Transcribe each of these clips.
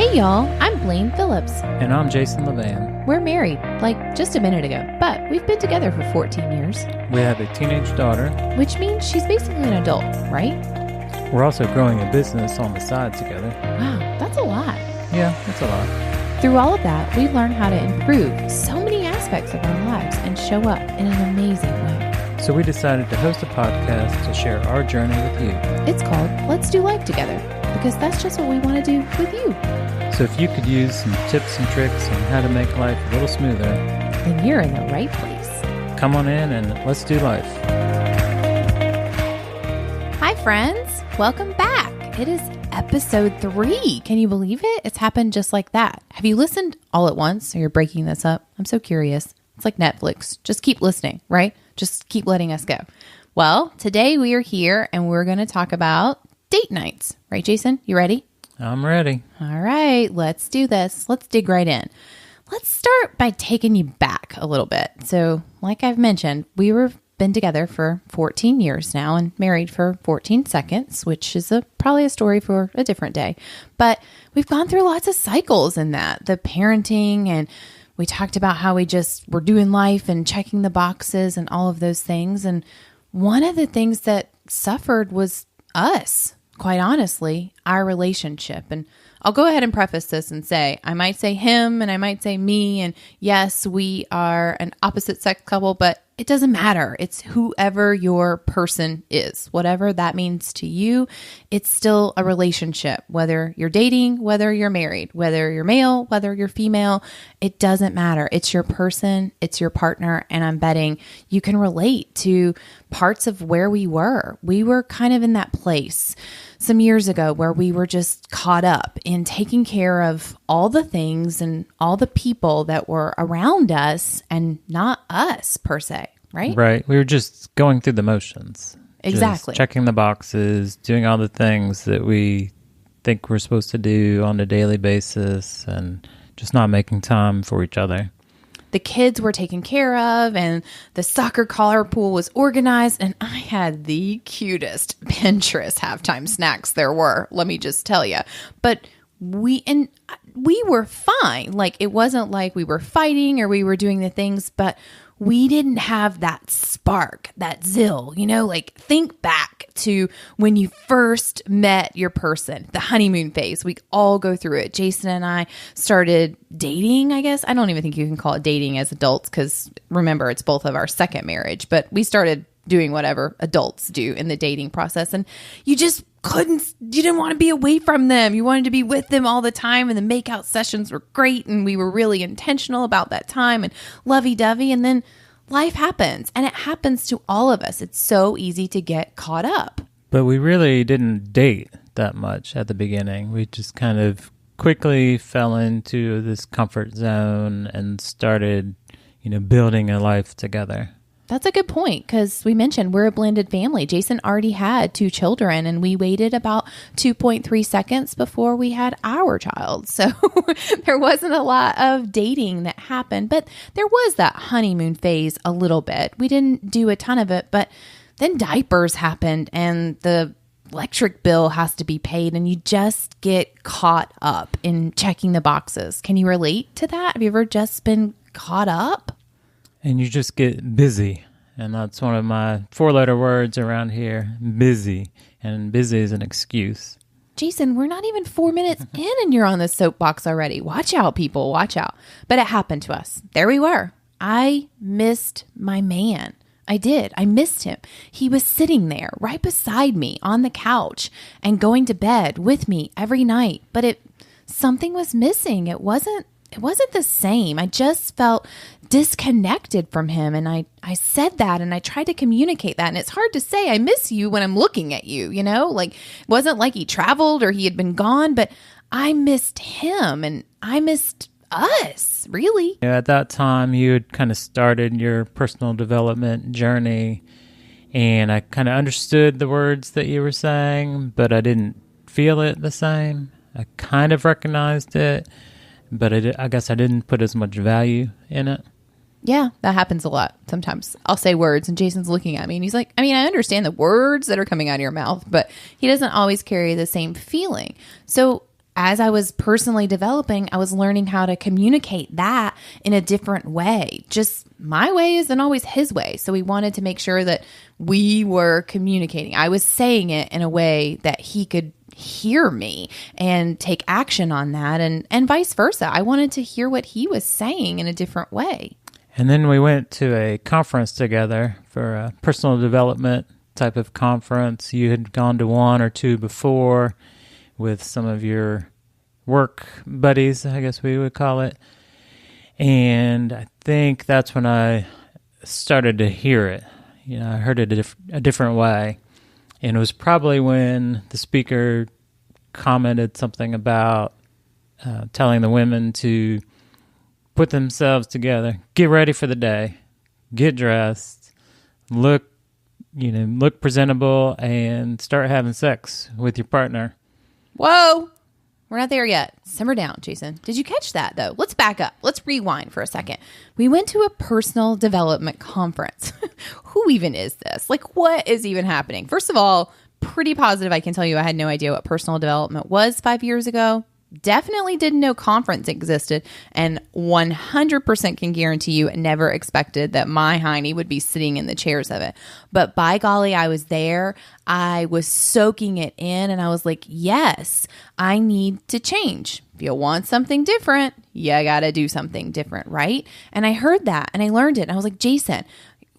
Hey y'all, I'm Blaine Phillips. And I'm Jason-LeVan. We're married, like just a minute ago, but we've been together for 14 years. We have a teenage daughter. Which means she's basically an adult, right? We're also growing a business on the side together. Wow, that's a lot. Yeah, that's a lot. Through all of that, we've learned how to improve so many aspects of our lives and show up in an amazing way. So we decided to host a podcast to share our journey with you. It's called Let's Do Life Together, because that's just what we want to do with you. So if you could use some tips and tricks on how to make life a little smoother, then you're in the right place. Come on in and let's do life. Hi friends, welcome back. It is episode 3. Can you believe it? It's happened just like that. Have you listened all at once? Or you're breaking this up? I'm so curious. It's like Netflix. Just keep listening, right? Just keep letting us go. Well, today we are here and we're going to talk about date nights. Right, Jason? You ready? I'm ready. All right, let's do this. Let's dig right in. Let's start by taking you back a little bit. So, like I've mentioned, we've been together for 14 years now and married for 14 seconds, which is probably a story for a different day. But we've gone through lots of cycles in that. The parenting, and we talked about how we just were doing life and checking the boxes and all of those things. And one of the things that suffered was us. Quite honestly, our relationship. And I'll go ahead and preface this and say, I might say him and I might say me. And yes, we are an opposite sex couple, but it doesn't matter. It's whoever your person is, whatever that means to you. It's still a relationship, whether you're dating, whether you're married, whether you're male, whether you're female, it doesn't matter. It's your person, it's your partner. And I'm betting you can relate to parts of where we were. We were kind of in that place some years ago where we were just caught up in taking care of all the things and all the people that were around us and not us per se, right? Right. We were just going through the motions. Exactly. Just checking the boxes, doing all the things that we think we're supposed to do on a daily basis and just not making time for each other. The kids were taken care of and the soccer collar pool was organized, and I had the cutest Pinterest halftime snacks there were, let me just tell you. But we were fine. Like, it wasn't like we were fighting or we were doing the things, but we didn't have that spark, that zeal, like think back to when you first met your person, the honeymoon phase. We all go through it. Jason and I started dating, I guess. I don't even think you can call it dating as adults because remember, it's both of our second marriage, but we started doing whatever adults do in the dating process. And you didn't want to be away from them. You wanted to be with them all the time. And the makeout sessions were great. And we were really intentional about that time and lovey-dovey. And then life happens, and it happens to all of us. It's so easy to get caught up. But we really didn't date that much at the beginning. We just kind of quickly fell into this comfort zone and started, building a life together. That's a good point, because we mentioned we're a blended family. Jason already had 2 children, and we waited about 2.3 seconds before we had our child. So there wasn't a lot of dating that happened, but there was that honeymoon phase a little bit. We didn't do a ton of it, but then diapers happened and the electric bill has to be paid, and you just get caught up in checking the boxes. Can you relate to that? Have you ever just been caught up? And you just get busy. And that's one of my 4-letter words around here, busy. And busy is an excuse. Jason, we're not even 4 minutes in and you're on the soapbox already. Watch out, people. Watch out. But it happened to us. There we were. I missed my man. I did. I missed him. He was sitting there right beside me on the couch and going to bed with me every night. But something was missing. It wasn't the same. I just felt disconnected from him. And I said that and I tried to communicate that. And it's hard to say I miss you when I'm looking at you, like it wasn't like he traveled or he had been gone, but I missed him and I missed us, really. At that time, you had kind of started your personal development journey, and I kind of understood the words that you were saying, but I didn't feel it the same. I kind of recognized it, but I guess I didn't put as much value in it. Yeah, that happens a lot. Sometimes I'll say words and Jason's looking at me and he's like, I understand the words that are coming out of your mouth, but he doesn't always carry the same feeling. So as I was personally developing, I was learning how to communicate that in a different way. Just my way isn't always his way. So we wanted to make sure that we were communicating. I was saying it in a way that he could hear me and take action on that, and vice versa. I wanted to hear what he was saying in a different way. And then we went to a conference together for a personal development type of conference. You had gone to one or two before with some of your work buddies, I guess we would call it. And I think that's when I started to hear it. I heard it a different way. And it was probably when the speaker commented something about telling the women to put themselves together, get ready for the day, get dressed, look presentable, and start having sex with your partner. Whoa, we're not there yet. Simmer down, Jason. Did you catch that, though? Let's back up. Let's rewind for a second. We went to a personal development conference. Who even is this? Like, what is even happening? First of all, pretty positive I can tell you I had no idea what personal development was 5 years ago. Definitely didn't know conference existed, and 100% can guarantee you never expected that my hiney would be sitting in the chairs of it. But by golly, I was there. I was soaking it in, and I was like, yes, I need to change. If you want something different, you got to do something different, right? And I heard that, and I learned it, and I was like, Jason,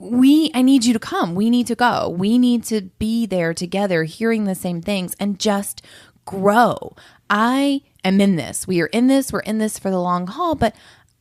I need you to come. We need to go. We need to be there together, hearing the same things, and just grow. I am in this. We are in this. We're in this for the long haul, but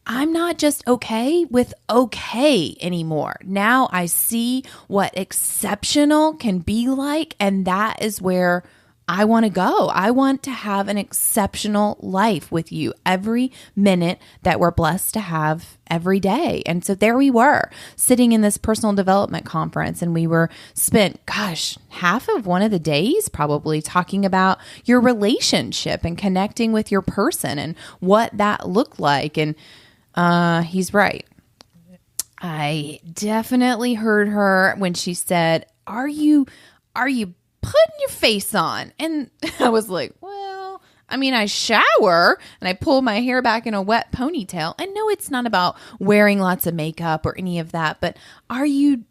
I'm not just okay with okay anymore. Now I see what exceptional can be like, and that is where I want to go. I want to have an exceptional life with you every minute that we're blessed to have every day. And so there we were sitting in this personal development conference, and we were spent, half of one of the days probably talking about your relationship and connecting with your person and what that looked like. And he's right. I definitely heard her when she said, are you putting your face on? And I was like, well, I shower and I pull my hair back in a wet ponytail. I know it's not about wearing lots of makeup or any of that, but are you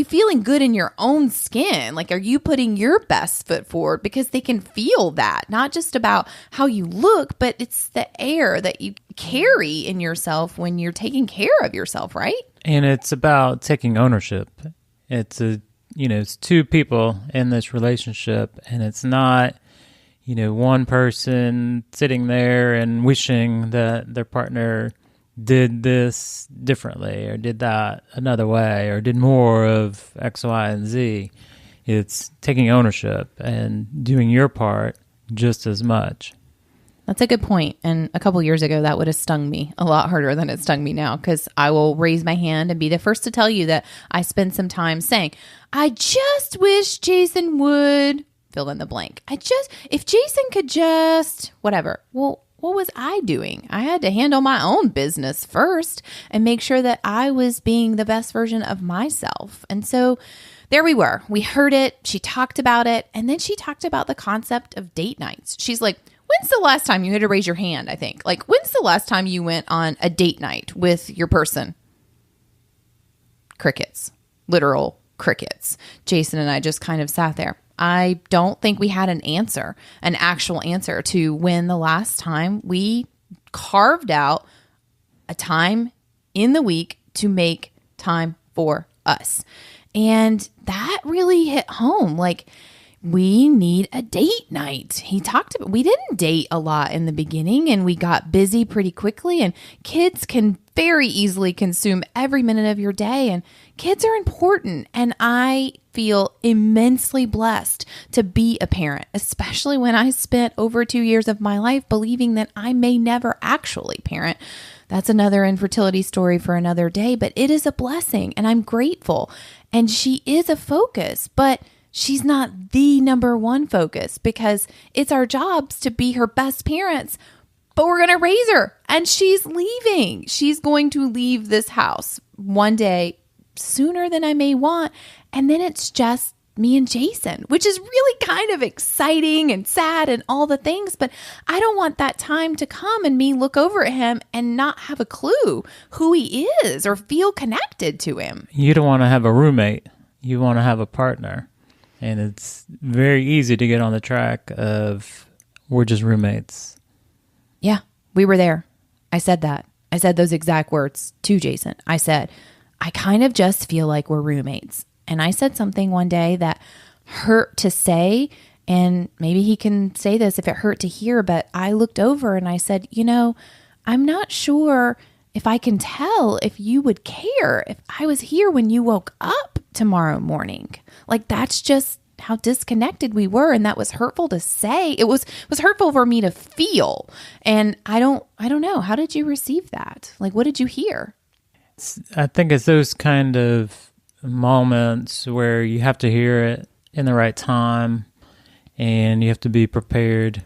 feeling good in your own skin? Like, are you putting your best foot forward? Because they can feel that, not just about how you look, but it's the air that you carry in yourself when you're taking care of yourself, right? And it's about taking ownership. It's two people in this relationship, and it's not, one person sitting there and wishing that their partner did this differently or did that another way or did more of X, Y, and Z. It's taking ownership and doing your part just as much. That's a good point. And a couple years ago, that would have stung me a lot harder than it stung me now, because I will raise my hand and be the first to tell you that I spend some time saying, I just wish Jason would fill in the blank. If Jason could just, whatever. Well, what was I doing? I had to handle my own business first and make sure that I was being the best version of myself. And so there we were. We heard it. She talked about it. And then she talked about the concept of date nights. She's like, when's the last time you had to raise your hand, I think? Like, when's the last time you went on a date night with your person? Crickets. Literal crickets. Jason and I just kind of sat there. I don't think we had an actual answer to when the last time we carved out a time in the week to make time for us. And that really hit home. Like, we need a date night. He talked about, we didn't date a lot in the beginning, and we got busy pretty quickly, and kids can very easily consume every minute of your day, and kids are important. And I feel immensely blessed to be a parent, especially when I spent over 2 years of my life believing that I may never actually parent. That's another infertility story for another day, but it is a blessing, and I'm grateful. And she is a focus, but she's not the number one focus, because it's our jobs to be her best parents, but we're going to raise her, and she's leaving. She's going to leave this house one day sooner than I may want. And then it's just me and Jason, which is really kind of exciting and sad and all the things. But I don't want that time to come and me look over at him and not have a clue who he is or feel connected to him. You don't want to have a roommate. You want to have a partner. And it's very easy to get on the track of we're just roommates. Yeah, we were there. I said that. I said those exact words to Jason. I said, I kind of just feel like we're roommates. And I said something one day that hurt to say, and maybe he can say this if it hurt to hear, but I looked over and I said, I'm not sure if I can tell if you would care if I was here when you woke up tomorrow morning. Like, that's just how disconnected we were. And that was hurtful to say. It was hurtful for me to feel. And I don't know. How did you receive that? Like, what did you hear? I think it's those kind of moments where you have to hear it in the right time and you have to be prepared.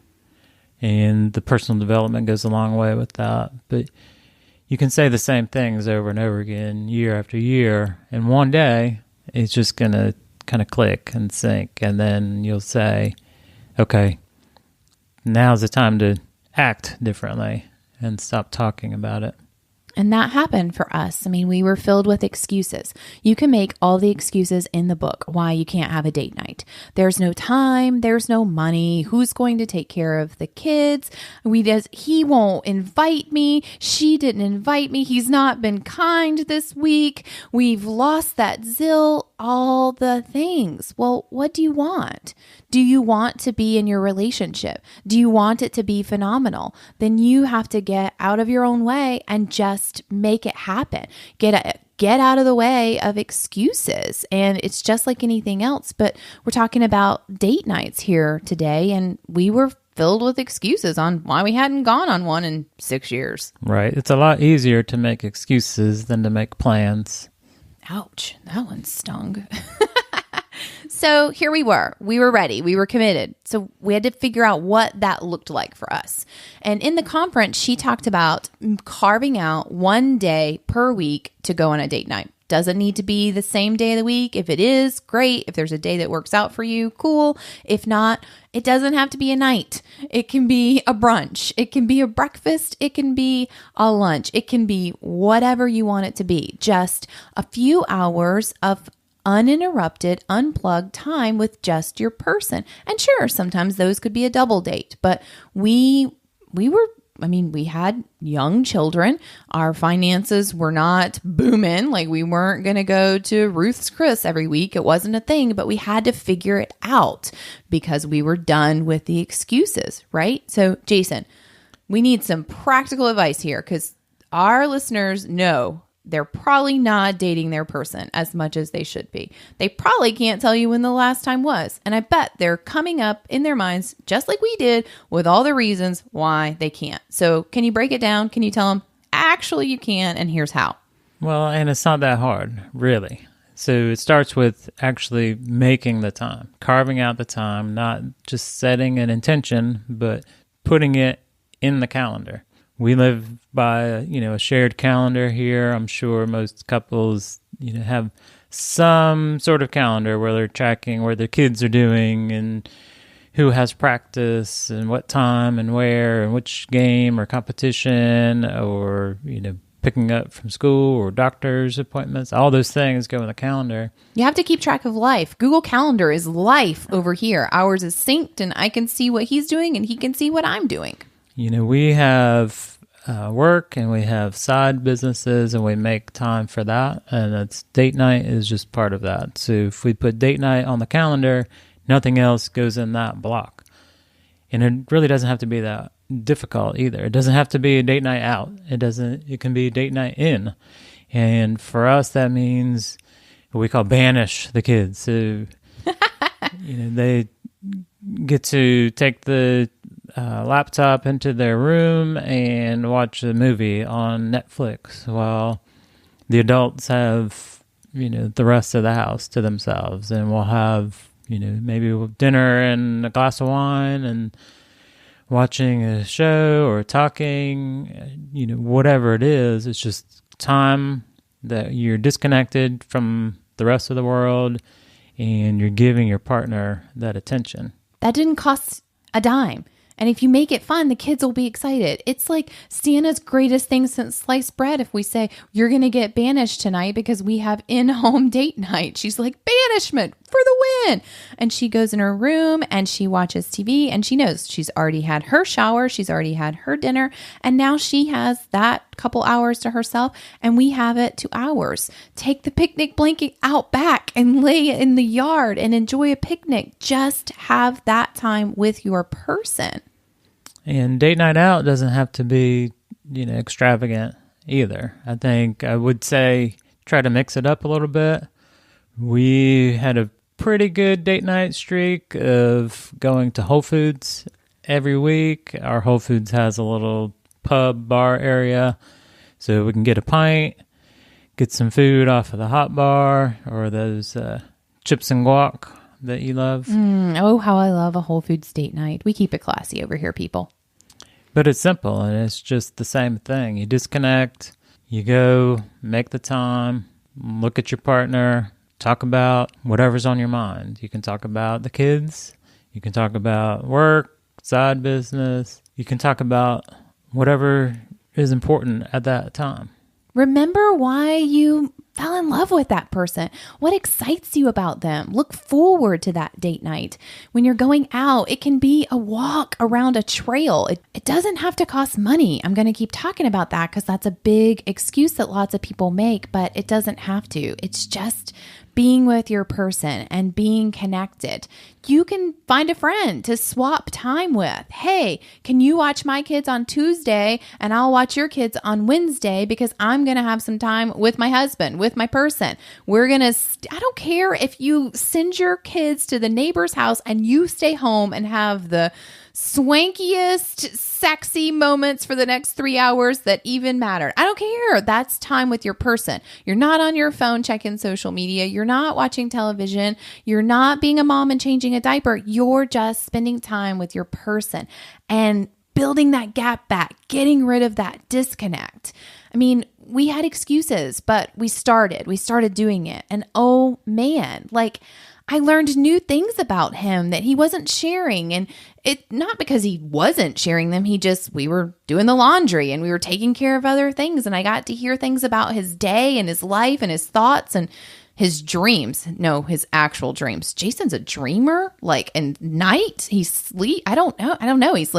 And the personal development goes a long way with that. But you can say the same things over and over again, year after year. And one day, it's just going to kind of click and sync. And then you'll say, okay, now's the time to act differently and stop talking about it. And that happened for us. I mean, we were filled with excuses. You can make all the excuses in the book why you can't have a date night. There's no time. There's no money. Who's going to take care of the kids? He won't invite me. She didn't invite me. He's not been kind this week. We've lost that zeal. All the things. Well, what do you want? Do you want to be in your relationship? Do you want it to be phenomenal? Then you have to get out of your own way and just make it happen. Get out of the way of excuses. And it's just like anything else, but we're talking about date nights here today, and we were filled with excuses on why we hadn't gone on one in 6 years. Right. It's a lot easier to make excuses than to make plans. Ouch, that one stung. So here we were. We were ready. We were committed. So we had to figure out what that looked like for us. And in the conference, she talked about carving out one day per week to go on a date night. Doesn't need to be the same day of the week. If it is, great. If there's a day that works out for you, cool. If not, it doesn't have to be a night. It can be a brunch. It can be a breakfast. It can be a lunch. It can be whatever you want it to be. Just a few hours of uninterrupted, unplugged time with just your person. And sure, sometimes those could be a double date, but we had young children. Our finances were not booming. Like, we weren't going to go to Ruth's Chris every week. It wasn't a thing, but we had to figure it out because we were done with the excuses, right? So, Jason, we need some practical advice here because our listeners know they're probably not dating their person as much as they should be. They probably can't tell you when the last time was. And I bet they're coming up in their minds, just like we did, with all the reasons why they can't. So can you break it down? Can you tell them, actually you can, and here's how? Well, and it's not that hard, really. So it starts with actually making the time, carving out the time, not just setting an intention, but putting it in the calendar. We live by, a shared calendar here. I'm sure most couples, have some sort of calendar where they're tracking where their kids are doing and who has practice and what time and where and which game or competition or, picking up from school or doctor's appointments. All those things go in the calendar. You have to keep track of life. Google Calendar is life over here. Ours is synced, and I can see what he's doing and he can see what I'm doing. We have work and we have side businesses and we make time for that. And that's date night is just part of that. So if we put date night on the calendar, nothing else goes in that block. And it really doesn't have to be that difficult either. It doesn't have to be a date night out. It can be a date night in. And for us, that means what we call banish the kids. So, they get to take the laptop into their room and watch a movie on Netflix while the adults have, the rest of the house to themselves. And we'll have, maybe dinner and a glass of wine and watching a show or talking, whatever it is. It's just time that you're disconnected from the rest of the world and you're giving your partner that attention. That didn't cost a dime. And if you make it fun, the kids will be excited. It's like Sienna's greatest thing since sliced bread. If we say, you're going to get banished tonight because we have in-home date night, she's like, banishment for the win. And she goes in her room and she watches TV and she knows she's already had her shower. She's already had her dinner. And now she has that couple hours to herself and we have it to ours. Take the picnic blanket out back and lay it in the yard and enjoy a picnic. Just have that time with your person. And date night out doesn't have to be, extravagant either. I think I would say try to mix it up a little bit. We had a pretty good date night streak of going to Whole Foods every week. Our Whole Foods has a little pub bar area, so we can get a pint, get some food off of the hot bar or those chips and guac that you love. Oh, how I love a Whole Foods date night. We keep it classy over here, people. But it's simple, and it's just the same thing. You disconnect, you go, make the time, look at your partner, talk about whatever's on your mind. You can talk about the kids. You can talk about work, side business. You can talk about whatever is important at that time. Remember why you fell in love with that person. What excites you about them? Look forward to that date night. When you're going out, it can be a walk around a trail. It doesn't have to cost money. I'm going to keep talking about that because that's a big excuse that lots of people make, but it doesn't have to. It's just being with your person and being connected. You can find a friend to swap time with. Hey, can you watch my kids on Tuesday and I'll watch your kids on Wednesday because I'm going to have some time with my husband, with my person. We're going to, I don't care if you send your kids to the neighbor's house and you stay home and have the swankiest, sexy moments for the next 3 hours that even matter. I don't care. That's time with your person. You're not on your phone checking social media. You're not watching television. You're not being a mom and changing a diaper. You're just spending time with your person and building that gap back, getting rid of that disconnect. I mean, we had excuses, but we started doing it. And oh man, I learned new things about him that he wasn't sharing. And it not because he wasn't sharing them. We were doing the laundry and we were taking care of other things. And I got to hear things about his day and his life and his thoughts and his dreams. No, his actual dreams. Jason's a dreamer. And night I don't know. He's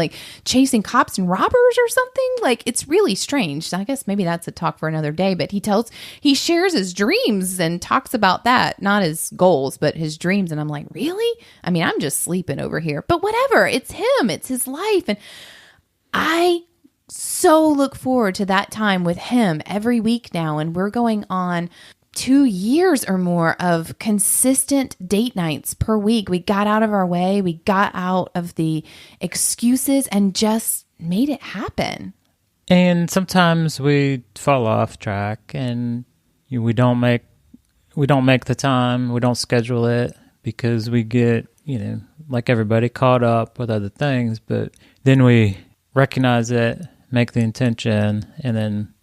chasing cops and robbers or something. It's really strange. I guess maybe that's a talk for another day, but he shares his dreams and talks about that, not his goals, but his dreams. And I'm like, really? I mean, I'm just sleeping over here, but whatever. It's him. It's his life. And I so look forward to that time with him every week now. And we're going on 2 years or more of consistent date nights per week. We got out of our way. We got out of the excuses and just made it happen. And sometimes we fall off track and we don't make the time. We don't schedule it because we get, like everybody, caught up with other things. But then we recognize it, make the intention, and then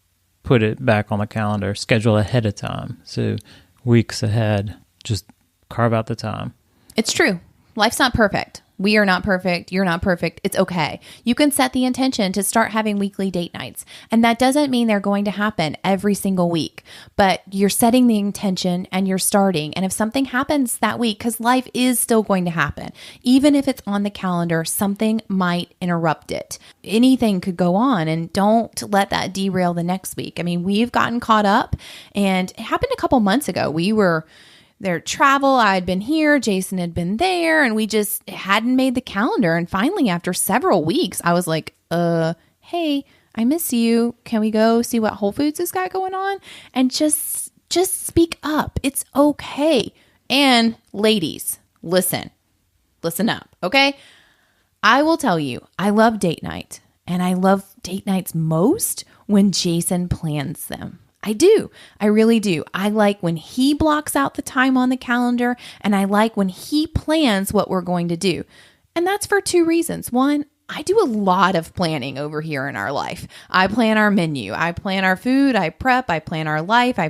put it back on the calendar, schedule ahead of time. So weeks ahead, just carve out the time. It's true. Life's not perfect. We are not perfect. You're not perfect. It's okay. You can set the intention to start having weekly date nights. And that doesn't mean they're going to happen every single week, but you're setting the intention and you're starting. And if something happens that week, because life is still going to happen, even if it's on the calendar, something might interrupt it. Anything could go on, and don't let that derail the next week. I mean, we've gotten caught up, and it happened a couple months ago. We were their travel. I had been here, Jason had been there, and we just hadn't made the calendar. And finally, after several weeks, I was like, hey, I miss you. Can we go see what Whole Foods has got going on? And just speak up. It's okay. And ladies, listen up, okay? I will tell you, I love date night, and I love date nights most when Jason plans them. I do. I really do. I like when he blocks out the time on the calendar, and I like when he plans what we're going to do. And that's for two reasons. One, I do a lot of planning over here in our life. I plan our menu. I plan our food. I prep. I plan our life. I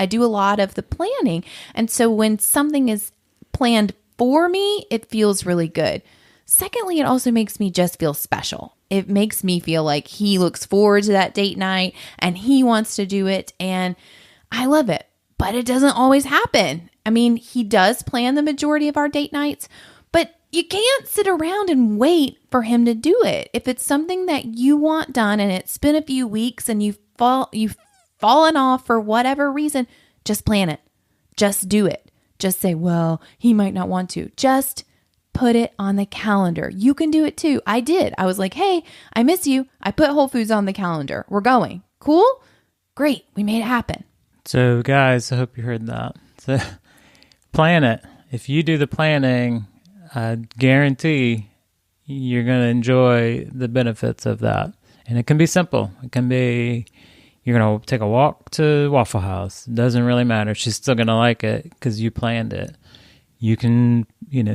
do a lot of the planning. And so when something is planned for me, it feels really good. Secondly, it also makes me just feel special. It makes me feel like he looks forward to that date night and he wants to do it. And I love it, but it doesn't always happen. I mean, he does plan the majority of our date nights, but you can't sit around and wait for him to do it. If it's something that you want done and it's been a few weeks and you've fallen off for whatever reason, just plan it. Just do it. Just say, well, he might not want to. Just put it on the calendar. You can do it too. I did. I was like, hey, I miss you. I put Whole Foods on the calendar. We're going. Cool? Great. We made it happen. So guys, I hope you heard that. So plan it. If you do the planning, I guarantee you're going to enjoy the benefits of that. And it can be simple. It can be you're going to take a walk to Waffle House. It doesn't really matter. She's still going to like it because you planned it. You can,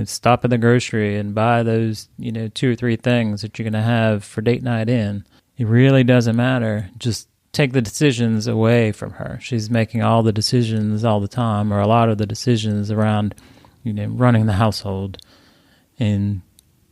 stop at the grocery and buy those, 2 or 3 things that you're going to have for date night in. It really doesn't matter. Just take the decisions away from her. She's making all the decisions all the time, or a lot of the decisions around, running the household. And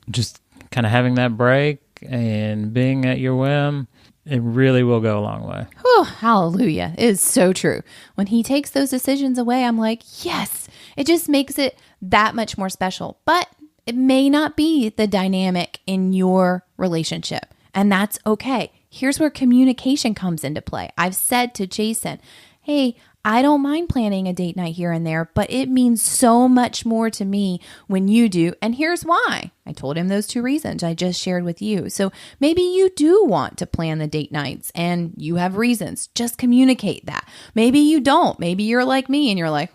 just kind of having that break and being at your whim, it really will go a long way. Oh, hallelujah. It is so true. When he takes those decisions away, I'm like, yes, it just makes it that much more special. But it may not be the dynamic in your relationship, and that's okay. Here's where communication comes into play. I've said to Jason, hey, I don't mind planning a date night here and there, but it means so much more to me when you do. And here's why. I told him those 2 reasons I just shared with you. So maybe you do want to plan the date nights and you have reasons. Just communicate that. Maybe you don't. Maybe you're like me and you're like,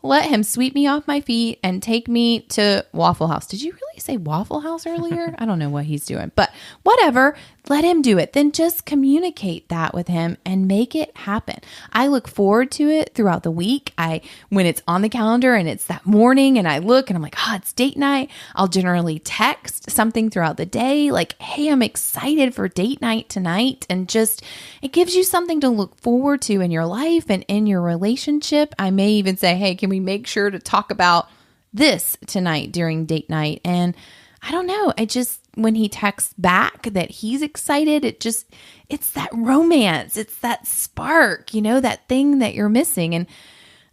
let him sweep me off my feet and take me to Waffle House. Did you really say Waffle House earlier? I don't know what he's doing, but whatever. Let him do it. Then just communicate that with him and make it happen. I look forward to it throughout the week. When it's on the calendar and it's that morning and I look and I'm like, it's date night. I'll generally text something throughout the day like, hey, I'm excited for date night tonight. And just, it gives you something to look forward to in your life and in your relationship. I may even say, hey, can we make sure to talk about this tonight during date night? And I don't know. When he texts back that he's excited, it's that romance. It's that spark, that thing that you're missing. And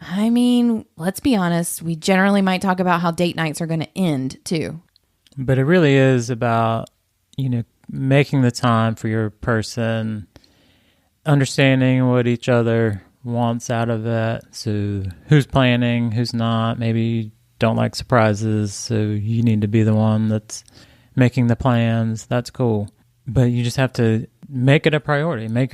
I mean, let's be honest. We generally might talk about how date nights are going to end too. But it really is about, making the time for your person, understanding what each other wants out of it. So who's planning, who's not. Maybe you don't like surprises, so you need to be the one that's making the plans. That's cool. But you just have to make it a priority. Make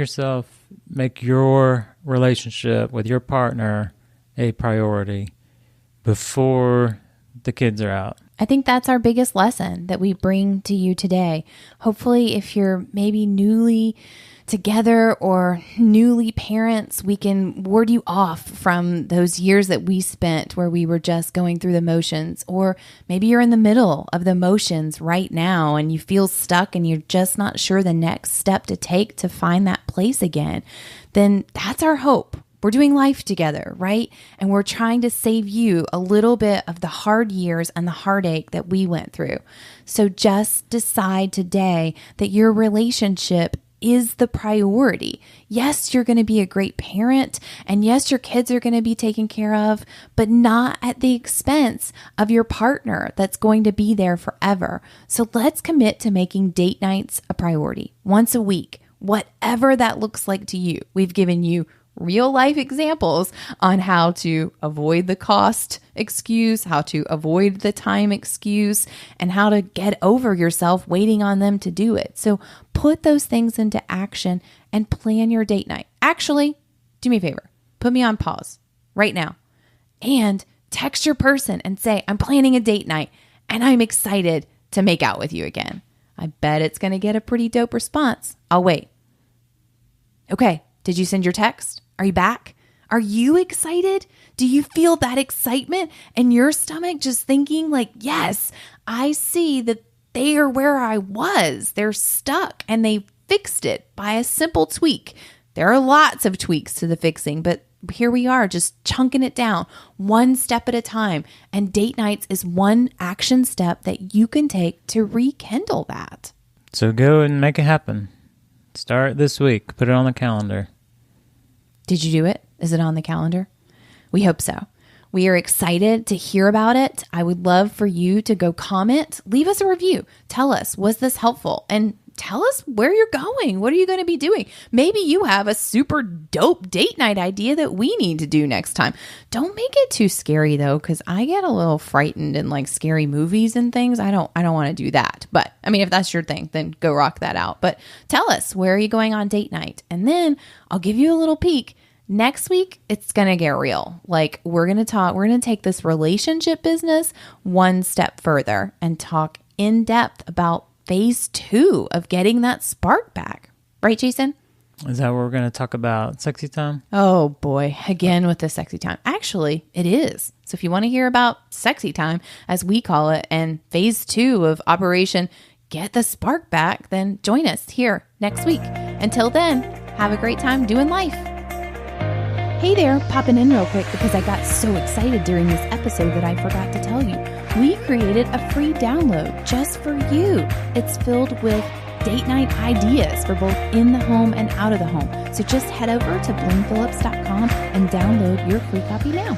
your relationship with your partner a priority before the kids are out. I think that's our biggest lesson that we bring to you today. Hopefully, if you're maybe newly together or newly parents, we can ward you off from those years that we spent where we were just going through the motions. Or maybe you're in the middle of the motions right now and you feel stuck and you're just not sure the next step to take to find that place again. Then that's our hope. We're doing life together, right? And we're trying to save you a little bit of the hard years and the heartache that we went through. So just decide today that your relationship is the priority. Yes, you're going to be a great parent, and yes, your kids are going to be taken care of, but not at the expense of your partner that's going to be there forever. So let's commit to making date nights a priority once a week, whatever that looks like to you. We've given you real life examples on how to avoid the cost excuse, how to avoid the time excuse, and how to get over yourself waiting on them to do it. So put those things into action and plan your date night. Actually, do me a favor, put me on pause right now and text your person and say, I'm planning a date night and I'm excited to make out with you again. I bet it's going to get a pretty dope response. I'll wait. Okay, did you send your text? Are you back? Are you excited? Do you feel that excitement in your stomach just thinking like, yes, I see that they are where I was. They're stuck and they fixed it by a simple tweak. There are lots of tweaks to the fixing, but here we are just chunking it down one step at a time. And date nights is one action step that you can take to rekindle that. So go and make it happen. Start this week. Put it on the calendar. Did you do it? Is it on the calendar? We hope so. We are excited to hear about it. I would love for you to go comment, leave us a review. Tell us, was this helpful? And tell us where you're going. What are you going to be doing? Maybe you have a super dope date night idea that we need to do next time. Don't make it too scary though, because I get a little frightened in like scary movies and things. I don't want to do that. But I mean, if that's your thing, then go rock that out. But tell us, where are you going on date night? And then I'll give you a little peek. Next week, it's going to get real. Like we're going to take this relationship business one step further and talk in depth about phase 2 of getting that spark back. Right, Jason? Is that where we're going to talk about sexy time? Oh boy, again with the sexy time. Actually, it is. So if you want to hear about sexy time, as we call it, and phase 2 of Operation Get the Spark Back, then join us here next week. Until then, have a great time doing life. Hey there, popping in real quick because I got so excited during this episode that I forgot to tell you. We created a free download just for you. It's filled with date night ideas for both in the home and out of the home. So just head over to blingphillips.com and download your free copy now.